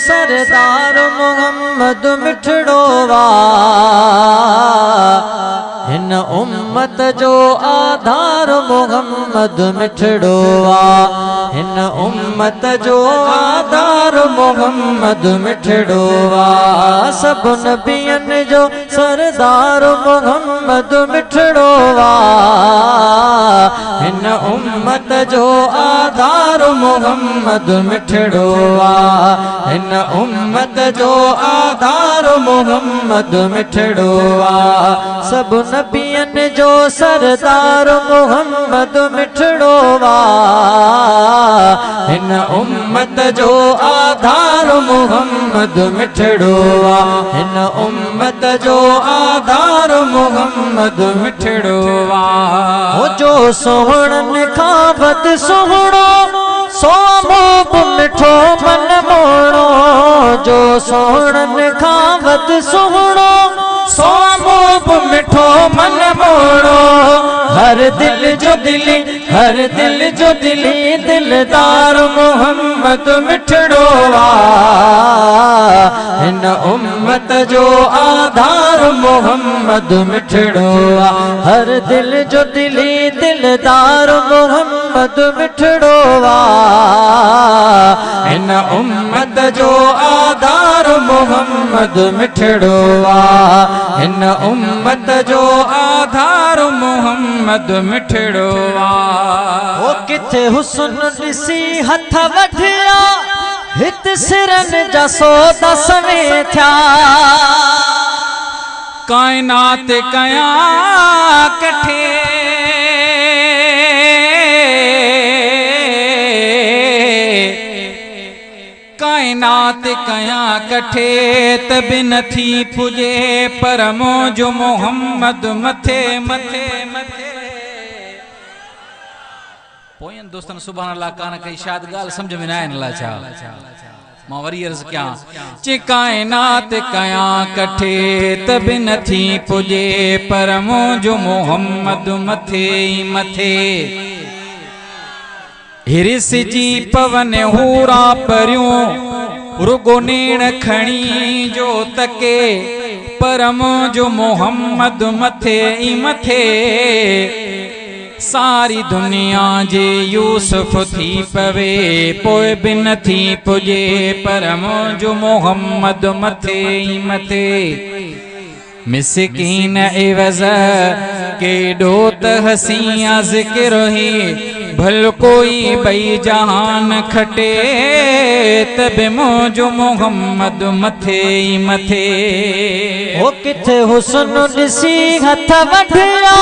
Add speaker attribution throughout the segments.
Speaker 1: सरदार मोहम्मद मिठड़ो वा हिन उम्मत जो आधार मोहम्मद मिठड़ो वा हिन उम्मत जो आधार मोहम्मद मिठड़ो वा सब नबियन जो सरदार मोहम्मद मिठड़ो वा हिन उम्मत जो आधार मोहम्मद मिठड़ो वा हिन उम्मत जो आधार मोहम्मद मिठड़ो वा सब नबियन जो सरदार मोहम्मद मिठड़ो वा हिन उम्मत जो आधार मोहम्मद मिठड़ो वा हिन उम्मत जो आधार मोहम्मद मिठड़ो वा हो जो सोहणन खां वध सोहणो सो मूब मिठो मन मोड़ो जो सोहणन खां वध सोहणो सो मूब मिठो मन मोड़ो हर दिल जो दिली दिलदार मोहम्मद मिठड़ो वा हिन उम्मत जो आधार मोहम्मद मिठड़ो वा हर दिल जो दिली दिलदार मोहम्मद मिठड़ो वा हिन उम्मत जो आधार मोहम्मद मिठड़ो वा हिन उम्मत जो आधार मोहम्मद मिठड़ो वा ओ किथे हुस्न ॾिसी हथ वठिया हित सिरन जा सौदा सवे थिया
Speaker 2: कायनात कया कठे कायनात कया कठे तब नथी पुजे पर मौजो मोहम्मद मथे मथे मथे पोयन दोस्तन सुभान अल्लाह कान कई शायद गाल समझ में ना आए अल्लाह छा मां वरी अर्ज क्या चे कायनात कया कठे तब नथी पुजे पर मौजो मोहम्मद मथे मथे हिरिस जी पवन हूरा परियों रुगो नेण खणी जो तके परम जो मोहम्मद मथे मथे सारी दुनिया जे यूसुफ थी पवे पोए भी नथी पुजे परम जो मोहम्मद मथे मथे मिस्कीन एवज़ के डोत हसिया जिक्र ही भल कोई बई जहान खटे तब मौजो मोहम्मद मथे मथे
Speaker 1: ओ किथे हुस्न ॾिसी हथ वठिया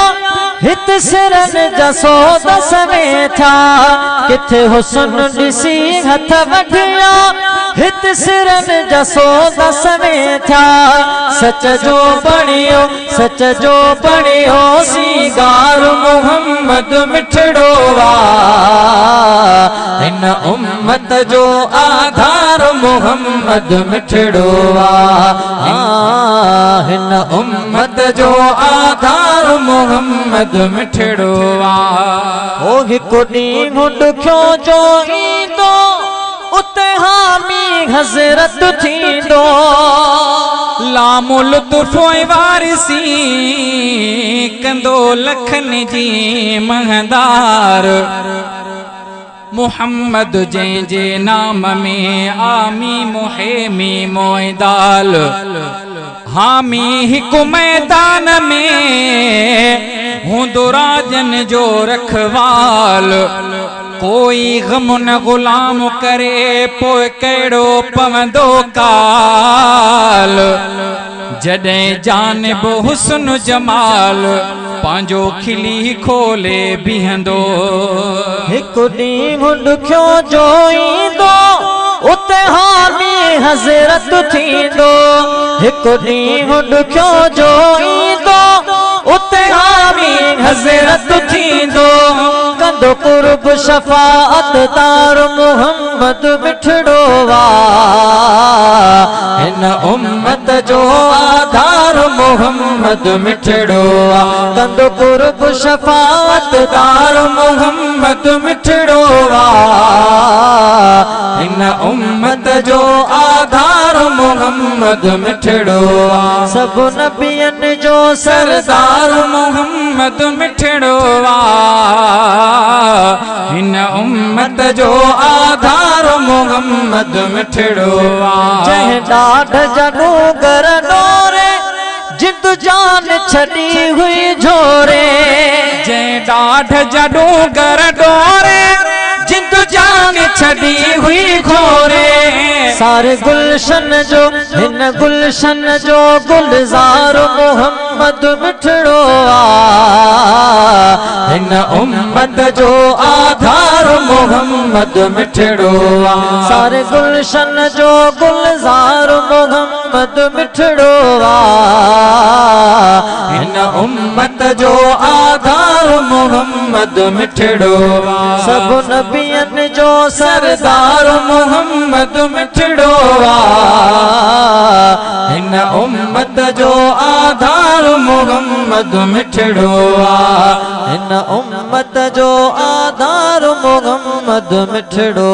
Speaker 1: हित सिरन जा सौदा सवे था किथे हुस्न ॾिसी हथ वठिया हित सिरन जा सौदा सवे था सच जो बणियो सीगार मोहम्मद मिठड़ो वा हिन उम्मत जो आधार मोहम्मद मिठड़ो वा हिन उम्मत जो आधार मोहम्मद मिठड़ो वा ओ हिकु ॾींहुं ॾुखियो जो ईंदो उते हामी हज़रत थींदो
Speaker 2: लामो लुत्फ़ वारिसी कंदो लखन जी महदार मोहम्मद जे नाम में आमी मुहेमी मोइदाल हामी हिकु मैदान में हूंदो राजन जो रखवाल कोई गम न गुलाम करे पोइ कहिड़ो पवंदो काल जॾहिं जानिब हुस्न जमाल पंहिंजो खिली खोले बीहंदो
Speaker 1: हिकु ॾींहुं ॾुखियो जो ईंदो उते हामी हज़रत थींदो हिकु ॾींहुं ॾुखियो जो ईंदो उते हामी हज़रत थींदो कंदो कुर्ब शफाअत तार मोहम्मद मिठड़ो वा हिन उम्मत जो आधार मोहम्मद मिठड़ो वा कंदो कुर्ब शफाअत तार मोहम्मद मिठड़ो वा हिन उम्मत जो आधार
Speaker 2: मोहम्मद मिठड़ो
Speaker 1: सब नबियन जो
Speaker 2: सरदार मोहम्मद मिठड़ो इन उम्मत जो आधार मोहम्मद मिठड़ो
Speaker 1: जंहिं ॾाढ जॾो गर डोरे जिद जान छड़ी हुई झोरे
Speaker 2: जंहिं ॾाढ जॾो गर डोरे जिद जान छड़ी हुई घोरे
Speaker 1: सारे गुलशन जो हिन गुलशन जो गुलजार मोहम्मद मिठड़ो
Speaker 2: हिन उम्मत जो आधार मोहम्मद मिठड़ो
Speaker 1: सारे गुलशन जो गुलजार मोहम्मद मिठड़ो
Speaker 2: हिन उम्मत जो आधार मोहम्मद मिठड़ो
Speaker 1: सब नबियन जो
Speaker 2: सरदार मोहम्मद मिठड़ो हिन उम्मत जो आधार मोहम्मद मिठड़ो
Speaker 1: हिन उम्मत जो आधार मोहम्मद मिठड़ो